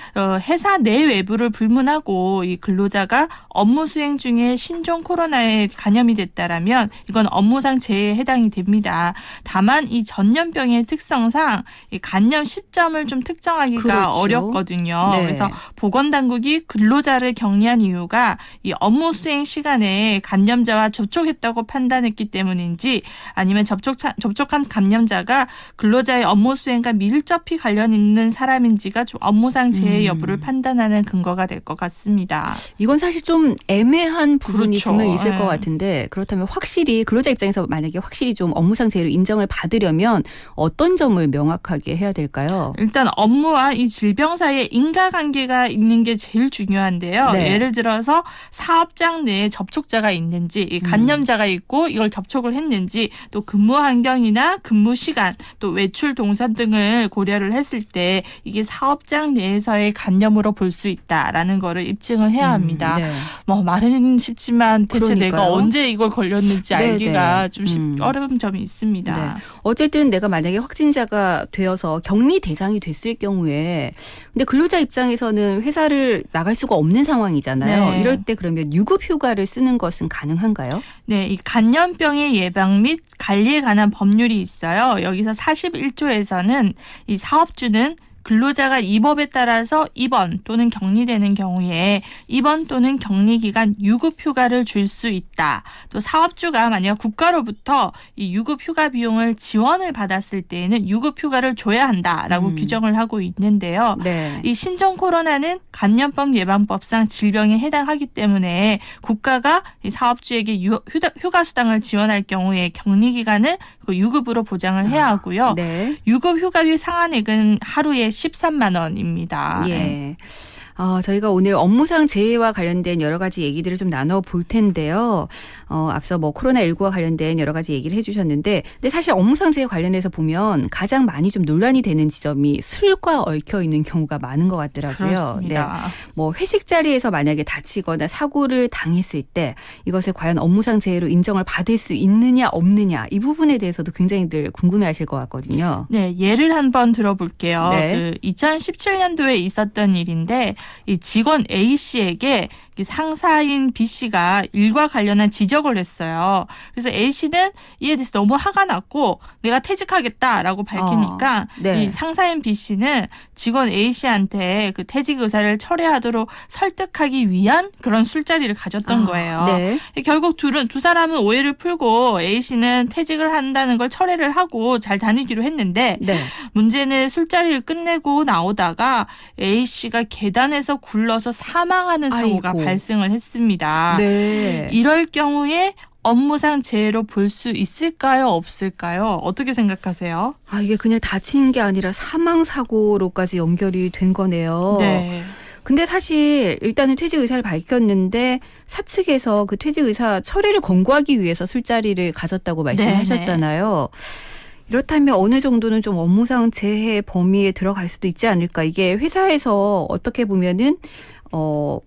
회사 내 외부를 불문하고 이 근로자가 업무 수행 중에 신종 코로나에 감염이 됐다라면 이건 업무상 재해에 해당이 됩니다. 다만 이 전염병의 특성상 이 감염 시점을 좀 특정하기가 그렇죠. 어렵거든요. 네. 그래서 보건당국이 근로자를 격리한 이유가 이 업무 수행 시간에 감염자와 접촉했다고 판단했기 때문인지 아니면 접촉한 감염자가 근로자의 업무 수행과 밀접히 관련 있는 사람인지가 좀 업무상 재해 여부를 판단하는 근거가 될 것 같습니다. 이건 사실 좀 애매한 부분이 그렇죠. 분명히 있을 네. 것 같은데 그렇다면 확실히 근로자 입장에서 만약에 확실히 좀 업무상 재해로 인정을 받으려면 어떤 점을 명확하게 해야 될까요? 일단 업무와 이 질병 사이에 인과관계가 있는 게 제일 중요한데요. 네. 예를 들어서 사업장 내에 접촉자가 있는지 이 감염자가 있고 이걸 접촉을 했는지 또 근무 환경이나 근무 시간 또 외출 동선 등을 고려를 했을 때 이게 사업장 내에서의 감염으로 볼 수 있다라는 거를 입증을 해야 합니다. 네. 말은 쉽지만 대체 그러니까요. 내가 언제 이걸 걸렸는지 네, 알기가 네. 좀 어려운 점이 있습니다. 네. 어쨌든 내가 만약에 확진자가 되어서 격리 대상이 됐을 경우에 근데 근로자 입장에서는 회사를 나갈 수가 없는 상황이잖아요. 네. 이럴 때 그러면 유급 휴가를 쓰는 것은 가능한가요? 네, 이 간염병의 예방 및 관리에 관한 법률이 있어요. 여기서 41조에서는 이 사업주는 근로자가 이 법에 따라서 입원 또는 격리되는 경우에 입원 또는 격리 기간 유급 휴가를 줄 수 있다. 또 사업주가 만약 국가로부터 이 유급 휴가 비용을 지원을 받았을 때에는 유급 휴가를 줘야 한다라고 규정을 하고 있는데요. 네. 이 신종 코로나는 간염병 예방법상 질병에 해당하기 때문에 국가가 이 사업주에게 휴가 수당을 지원할 경우에 격리 기간을 그 유급으로 보장을 해야 하고요. 네. 유급 휴가비 상한액은 하루에 13만 원입니다. 예. 저희가 오늘 업무상 재해와 관련된 여러 가지 얘기들을 좀 나눠볼 텐데요. 앞서 뭐 코로나19와 관련된 여러 가지 얘기를 해주셨는데, 근데 사실 업무상 재해 관련해서 보면 가장 많이 좀 논란이 되는 지점이 술과 얽혀 있는 경우가 많은 것 같더라고요. 그렇습니다. 네. 뭐 회식 자리에서 만약에 다치거나 사고를 당했을 때 이것을 과연 업무상 재해로 인정을 받을 수 있느냐 없느냐 이 부분에 대해서도 굉장히들 궁금해하실 것 같거든요. 네, 예를 한번 들어볼게요. 네. 그 2017년도에 있었던 일인데 이 직원 A 씨에게 상사인 B 씨가 일과 관련한 지적을 했어요. 그래서 A 씨는 이에 대해서 너무 화가 났고 내가 퇴직하겠다라고 밝히니까 네. 이 상사인 B 씨는 직원 A 씨한테 그 퇴직 의사를 철회하도록 설득하기 위한 그런 술자리를 가졌던 거예요. 네. 결국 두 사람은 오해를 풀고 A 씨는 퇴직을 한다는 걸 철회를 하고 잘 다니기로 했는데 네. 문제는 술자리를 끝내고 나오다가 A 씨가 계단에서 굴러서 사망하는 사고가 아이고. 발생을 했습니다. 네. 이럴 경우에 업무상 재해로 볼 수 있을까요? 없을까요? 어떻게 생각하세요? 이게 그냥 다친 게 아니라 사망 사고로까지 연결이 된 거네요. 네. 근데 사실 일단은 퇴직 의사를 밝혔는데 사측에서 그 퇴직 의사 철회를 권고하기 위해서 술자리를 가졌다고 말씀하셨잖아요. 이렇다면 어느 정도는 좀 업무상 재해 범위에 들어갈 수도 있지 않을까. 이게 회사에서 어떻게 보면은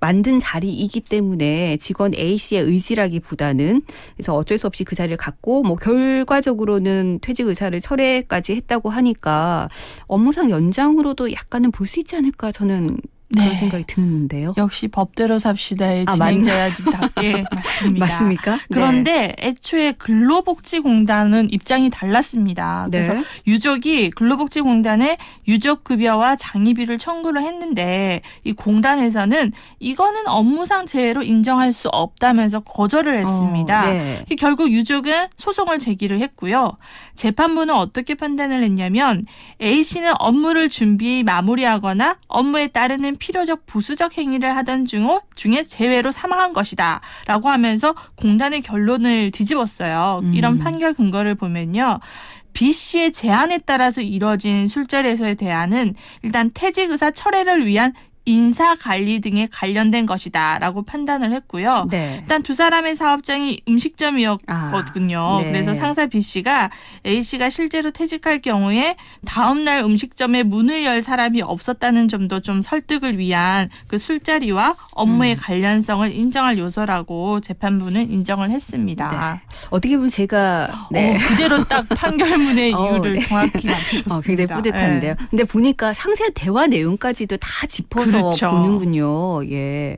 만든 자리이기 때문에 직원 A 씨의 의지라기보다는 그래서 어쩔 수 없이 그 자리를 갖고 뭐 결과적으로는 퇴직 의사를 철회까지 했다고 하니까 업무상 연장으로도 약간은 볼 수 있지 않을까 저는 그런 생각이 드는데요. 역시 법대로 삽시다의 진행자야집답게 맞습니다. 맞습니까? 그런데 애초에 근로복지공단은 입장이 달랐습니다. 그래서 네. 유족이 근로복지공단에 유족급여와 장의비를 청구를 했는데 이 공단에서는 이거는 업무상 재해로 인정할 수 없다면서 거절을 했습니다. 네. 결국 유족은 소송을 제기를 했고요. 재판부는 어떻게 판단을 했냐면 A 씨는 업무를 준비 마무리하거나 업무에 따르는 필요적 부수적 행위를 하던 중에 재외로 사망한 것이다 라고 하면서 공단의 결론을 뒤집었어요. 이런 판결 근거를 보면요. B 씨의 제안에 따라서 이뤄진 술자리에서의 대안은 일단 퇴직 의사 철회를 위한 인사관리 등에 관련된 것이다 라고 판단을 했고요. 네. 일단 두 사람의 사업장이 음식점이었거든요. 네. 그래서 상사 B 씨가 A 씨가 실제로 퇴직할 경우에 다음날 음식점에 문을 열 사람이 없었다는 점도 좀 설득을 위한 그 술자리와 업무의 관련성을 인정할 요소라고 재판부는 인정을 했습니다. 네. 어떻게 보면 제가 그대로 딱 판결문의 이유를 네. 정확히 맞추셨습니다. 굉장히 뿌듯한데요. 네. 근데 보니까 상세 대화 내용까지도 다 짚어서 그렇죠. 보는군요. 예.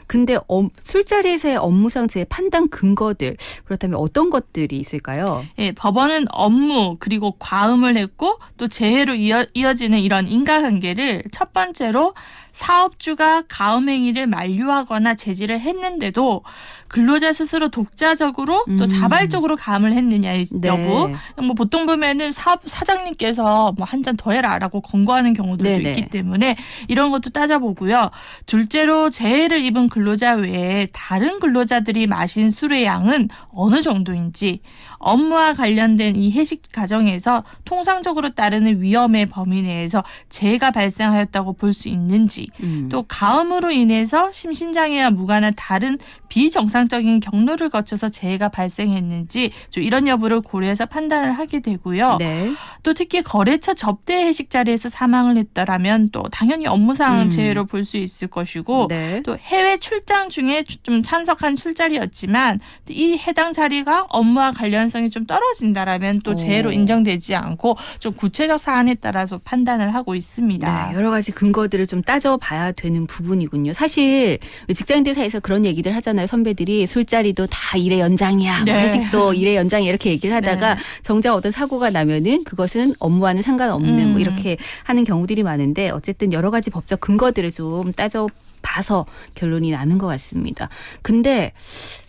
근데 술자리에서의 업무상 재해 판단 근거들 그렇다면 어떤 것들이 있을까요? 예, 법원은 업무 그리고 과음을 했고 또 재해로 이어지는 이런 인과관계를 첫 번째로 사업주가 가음 행위를 만류하거나 제지를 했는데도 근로자 스스로 독자적으로 또 자발적으로 가음을 했느냐의 여부. 뭐 보통 보면은 사장님께서 뭐 한 잔 더 해라라고 권고하는 경우들도 네네. 있기 때문에 이런 것도 따져보고요. 둘째로 재해를 입은 근로자 외에 다른 근로자들이 마신 술의 양은 어느 정도인지, 업무와 관련된 이 회식 과정에서 통상적으로 따르는 위험의 범위 내에서 재해가 발생하였다고 볼 수 있는지 있는지 또 가음으로 인해서 심신장애와 무관한 다른 비정상적인 경로를 거쳐서 재해가 발생했는지 좀 이런 여부를 고려해서 판단을 하게 되고요. 네. 또 특히 거래처 접대 회식 자리에서 사망을 했더라면 또 당연히 업무상 재해로 볼 수 있을 것이고 네. 또 해외 출장 중에 좀 참석한 술자리였지만 이 해당 자리가 업무와 관련성이 좀 떨어진다라면 또 재해로 인정되지 않고 좀 구체적 사안에 따라서 판단을 하고 있습니다. 네, 여러 가지 근거들을 좀 따져봐야 되는 부분이군요. 사실 직장인들 사이에서 그런 얘기들 하잖아요. 선배들이 술자리도 다 일의 연장이야. 네. 회식도 일의 연장이야. 이렇게 얘기를 하다가 네. 정작 어떤 사고가 나면은 그것은 업무와는 상관없는 뭐 이렇게 하는 경우들이 많은데 어쨌든 여러 가지 법적 근거들을 좀 따져봐서 결론이 나는 것 같습니다. 근데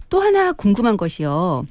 또 하나 궁금한 것이요.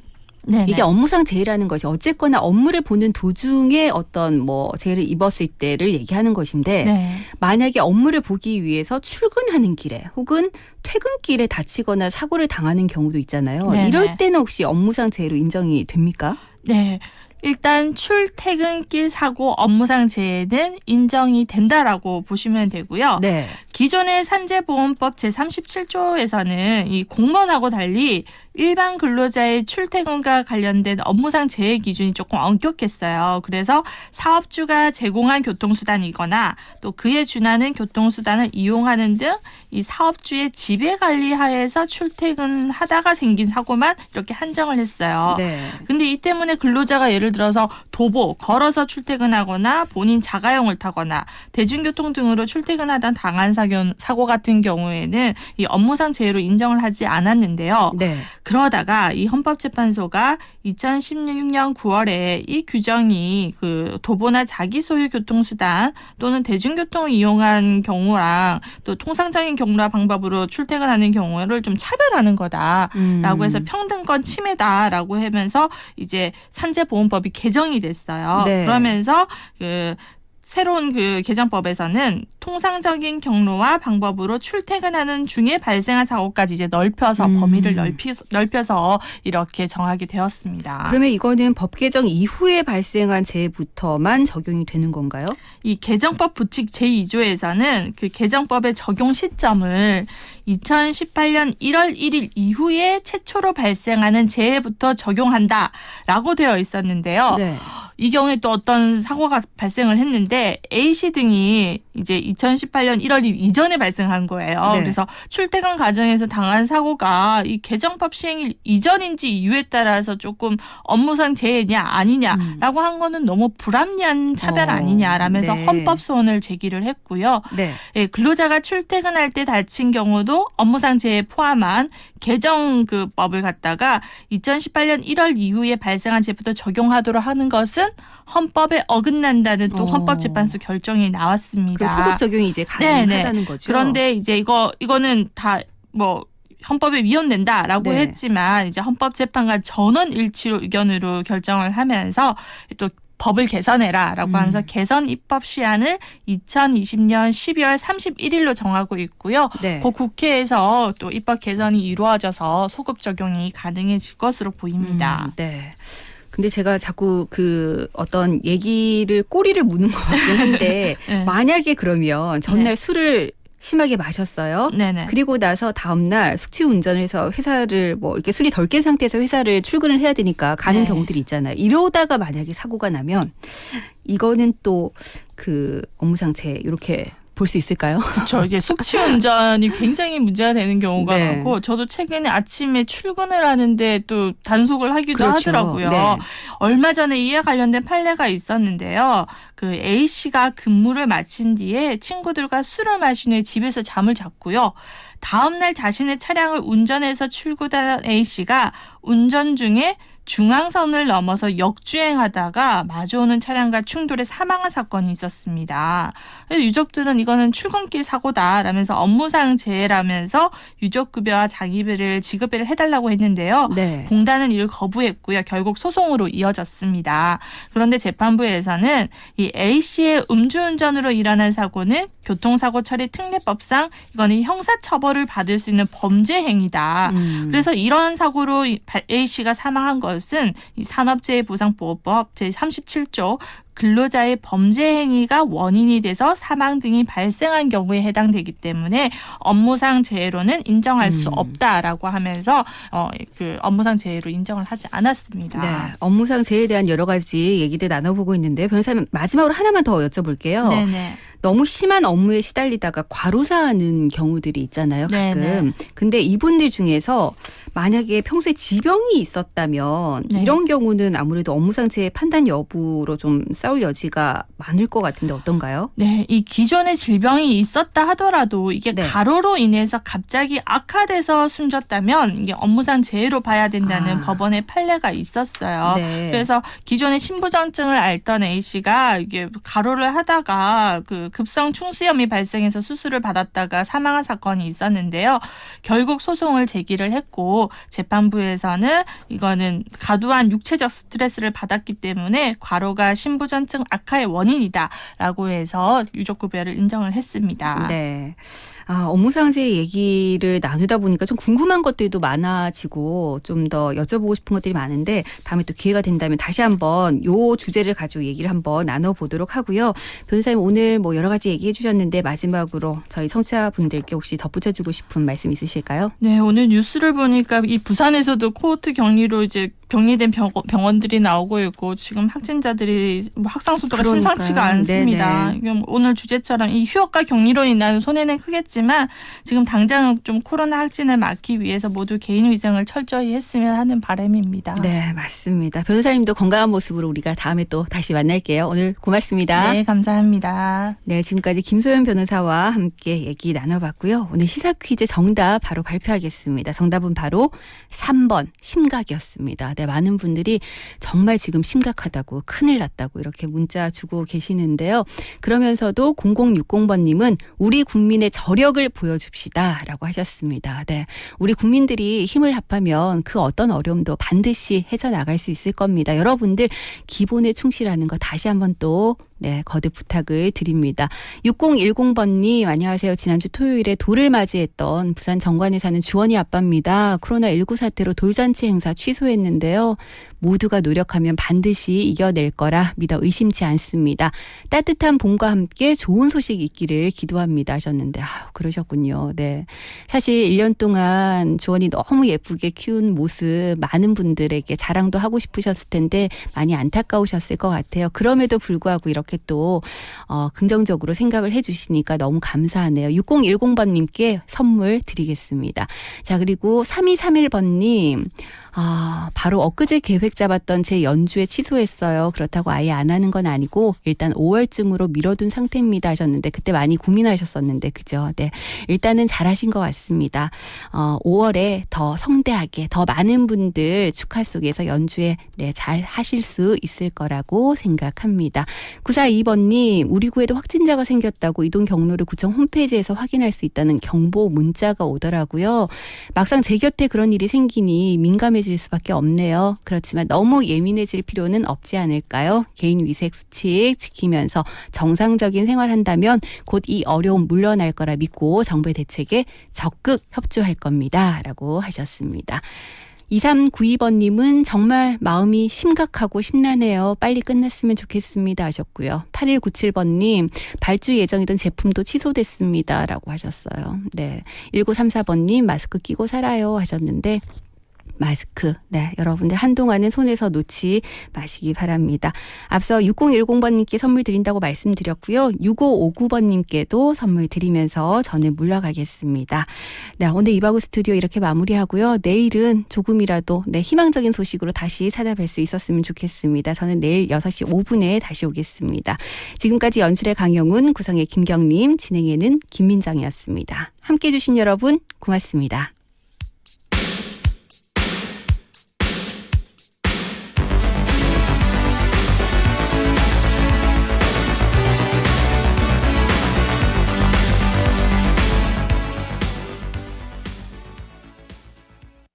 네네. 이게 업무상 재해라는 것이 어쨌거나 업무를 보는 도중에 어떤 뭐 재해를 입었을 때를 얘기하는 것인데 네. 만약에 업무를 보기 위해서 출근하는 길에 혹은 퇴근길에 다치거나 사고를 당하는 경우도 있잖아요. 네네. 이럴 때는 혹시 업무상 재해로 인정이 됩니까? 네. 일단 출퇴근길 사고 업무상 재해는 인정이 된다라고 보시면 되고요. 네. 기존의 산재보험법 제37조에서는 이 공무원하고 달리 일반 근로자의 출퇴근과 관련된 업무상 재해 기준이 조금 엄격했어요. 그래서 사업주가 제공한 교통수단이거나 또 그에 준하는 교통수단을 이용하는 등 이 사업주의 지배 관리 하에서 출퇴근하다가 생긴 사고만 이렇게 한정을 했어요. 네. 근데 이 때문에 근로자가 예를 들어서 도보, 걸어서 출퇴근하거나 본인 자가용을 타거나 대중교통 등으로 출퇴근하다 당한 사고 같은 경우에는 이 업무상 재해로 인정을 하지 않았는데요. 네. 그러다가 이 헌법재판소가 2016년 9월에 이 규정이 그 도보나 자기 소유 교통수단 또는 대중교통을 이용한 경우랑 또 통상적인 경로와 방법으로 출퇴근하는 경우를 좀 차별하는 거다라고 해서 평등권 침해다라고 하면서 이제 산재보험법이 개정이 됐어요. 네. 그러면서 그 새로운 그 개정법에서는 통상적인 경로와 방법으로 출퇴근하는 중에 발생한 사고까지 이제 넓혀서 범위를 넓혀서 이렇게 정하게 되었습니다. 그러면 이거는 법 개정 이후에 발생한 재해부터만 적용이 되는 건가요? 이 개정법 부칙 제2조에서는 그 개정법의 적용 시점을 2018년 1월 1일 이후에 최초로 발생하는 재해부터 적용한다라고 되어 있었는데요. 네. 이 경우에 또 어떤 사고가 발생을 했는데 A씨 등이 이제 2018년 1월 1일 이전에 발생한 거예요. 네. 그래서 출퇴근 과정에서 당한 사고가 이 개정법 시행일 이전인지 이후에 따라서 조금 업무상 재해냐 아니냐라고 한 거는 너무 불합리한 차별 아니냐라면서 네. 헌법 소원을 제기를 했고요. 네. 예, 근로자가 출퇴근할 때 다친 경우도 업무상 재해 포함한 개정 그 법을 갖다가 2018년 1월 이후에 발생한 재해부터 적용하도록 하는 것은 헌법에 어긋난다는 또 헌법재판소 결정이 나왔습니다. 소급 적용이 이제 가능하다는 거죠. 그런데 이제 이거는 다 뭐 헌법에 위헌된다라고 네. 했지만 이제 헌법재판관 전원 일치로 의견으로 결정을 하면서 또 법을 개선해라라고 하면서 개선 입법 시한을 2020년 12월 31일로 정하고 있고요. 네. 그 국회에서 또 입법 개선이 이루어져서 소급 적용이 가능해질 것으로 보입니다. 네. 근데 제가 자꾸 그 어떤 얘기를 꼬리를 무는 것 같긴 한데 네. 만약에 그러면 전날 술을 심하게 마셨어요. 네네. 그리고 나서 다음날 숙취 운전을 해서 회사를 뭐 이렇게 술이 덜 깬 상태에서 회사를 출근을 해야 되니까 가는 네. 경우들이 있잖아요. 이러다가 만약에 사고가 나면 이거는 또 그 업무상 재해 이렇게 볼 수 있을까요? 그렇죠. 이제 숙취 운전이 굉장히 문제가 되는 경우가 네. 많고 저도 최근에 아침에 출근을 하는데 또 단속을 하기도 그렇죠. 하더라고요. 네. 얼마 전에 이에 관련된 판례가 있었는데요. 그 A 씨가 근무를 마친 뒤에 친구들과 술을 마신 후에 집에서 잠을 잤고요. 다음 날 자신의 차량을 운전해서 출근한 A 씨가 운전 중에 중앙선을 넘어서 역주행하다가 마주오는 차량과 충돌해 사망한 사건이 있었습니다. 유족들은 이거는 출근길 사고다라면서 업무상 재해라면서 유족급여와 장의비를 지급을 해달라고 했는데요. 네. 공단은 이를 거부했고요. 결국 소송으로 이어졌습니다. 그런데 재판부에서는 이 A씨의 음주운전으로 일어난 사고는 교통사고 처리 특례법상 이거는 형사처벌을 받을 수 있는 범죄 행위다. 그래서 이런 사고로 A씨가 사망한 것은 이 산업재해보상보호법 제37조 근로자의 범죄 행위가 원인이 돼서 사망 등이 발생한 경우에 해당되기 때문에 업무상 재해로는 인정할 수 없다라고 하면서 그 업무상 재해로 인정을 하지 않았습니다. 네, 업무상 재해에 대한 여러 가지 얘기들 나눠보고 있는데 변호사님 마지막으로 하나만 더 여쭤볼게요. 네네. 너무 심한 업무에 시달리다가 과로사하는 경우들이 있잖아요. 가끔. 네네. 근데 이분들 중에서 만약에 평소에 지병이 있었다면 네. 이런 경우는 아무래도 업무상 재해 판단 여부로 좀 싸울 여지가 많을 것 같은데 어떤가요? 네, 이 기존에 질병이 있었다 하더라도 이게 네. 과로로 인해서 갑자기 악화돼서 숨졌다면 이게 업무상 재해로 봐야 된다는 법원의 판례가 있었어요. 네. 그래서 기존에 신부전증을 앓던 A 씨가 이게 가로를 하다가 그 급성 충수염이 발생해서 수술을 받았다가 사망한 사건이 있었는데요. 결국 소송을 제기를 했고 재판부에서는 이거는 과도한 육체적 스트레스를 받았기 때문에 과로가 신부전증 악화의 원인이다라고 해서 유족구별을 인정을 했습니다. 네. 업무상 재해 얘기를 나누다 보니까 좀 궁금한 것들도 많아지고 좀 더 여쭤보고 싶은 것들이 많은데 다음에 또 기회가 된다면 다시 한번 요 주제를 가지고 얘기를 한번 나눠보도록 하고요. 변호사님 오늘 뭐 여러 가지 얘기해 주셨는데 마지막으로 저희 청취자분들께 혹시 덧붙여주고 싶은 말씀 있으실까요? 네, 오늘 뉴스를 보니까 이 부산에서도 코호트 격리로 이제 격리된 병원들이 나오고 있고 지금 확진자들이 확산 속도가 그러니까요. 심상치가 않습니다. 오늘 주제처럼 이 휴업과 격리로 인한 손해는 크겠지만 지금 당장 좀 코로나 확진을 막기 위해서 모두 개인 위생을 철저히 했으면 하는 바람입니다. 네, 맞습니다. 변호사님도 건강한 모습으로 우리가 다음에 또 다시 만날게요. 오늘 고맙습니다. 네, 감사합니다. 네, 지금까지 김소연 변호사와 함께 얘기 나눠봤고요. 오늘 시사 퀴즈 정답 바로 발표하겠습니다. 정답은 바로 3번 심각이었습니다. 네, 많은 분들이 정말 지금 심각하다고 큰일 났다고 이렇게 문자 주고 계시는데요. 그러면서도 0060번님은 우리 국민의 저력을 보여줍시다 라고 하셨습니다. 네, 우리 국민들이 힘을 합하면 그 어떤 어려움도 반드시 헤쳐나갈 수 있을 겁니다. 여러분들 기본에 충실하는 거 다시 한번 또 거듭 부탁을 드립니다. 6010번님 안녕하세요. 지난주 토요일에 돌을 맞이했던 부산 정관에 사는 주원이 아빠입니다. 코로나19 사태로 돌잔치 행사 취소했는데요. 모두가 노력하면 반드시 이겨낼 거라 믿어 의심치 않습니다. 따뜻한 봄과 함께 좋은 소식 있기를 기도합니다 하셨는데 그러셨군요. 네, 사실 1년 동안 주원이 너무 예쁘게 키운 모습 많은 분들에게 자랑도 하고 싶으셨을 텐데 많이 안타까우셨을 것 같아요. 그럼에도 불구하고 이렇게 또 긍정적으로 생각을 해주시니까 너무 감사하네요. 6010번님께 선물 드리겠습니다. 자, 그리고 3231번님 바로 엊그제 계획 잡았던 제 연주회 취소했어요. 그렇다고 아예 안 하는 건 아니고 일단 5월쯤으로 미뤄둔 상태입니다 하셨는데 그때 많이 고민하셨었는데 그죠? 네, 일단은 잘하신 것 같습니다. 5월에 더 성대하게 더 많은 분들 축하 속에서 연주회 잘 하실 수 있을 거라고 생각합니다. 9422번님 우리 구에도 확진자가 생겼다고 이동 경로를 구청 홈페이지에서 확인할 수 있다는 경보 문자가 오더라고요. 막상 제 곁에 그런 일이 생기니 민감해질 수밖에 없네요. 그렇지만 너무 예민해질 필요는 없지 않을까요? 개인 위생 수칙 지키면서 정상적인 생활한다면 곧 이 어려움 물러날 거라 믿고 정부의 대책에 적극 협조할 겁니다. 라고 하셨습니다. 2392번님은 정말 마음이 심각하고 심란해요. 빨리 끝났으면 좋겠습니다 하셨고요. 8197번님 발주 예정이던 제품도 취소됐습니다 라고 하셨어요. 네, 1934번님 마스크 끼고 살아요 하셨는데 마스크. 여러분들 한동안은 손에서 놓지 마시기 바랍니다. 앞서 6010번님께 선물 드린다고 말씀드렸고요. 6559번님께도 선물 드리면서 저는 물러가겠습니다. 오늘 이바구 스튜디오 이렇게 마무리하고요. 내일은 조금이라도 희망적인 소식으로 다시 찾아뵐 수 있었으면 좋겠습니다. 저는 내일 6시 5분에 다시 오겠습니다. 지금까지 연출의 강영훈, 구성의 김경림, 진행에는 김민정이었습니다. 함께해 주신 여러분 고맙습니다.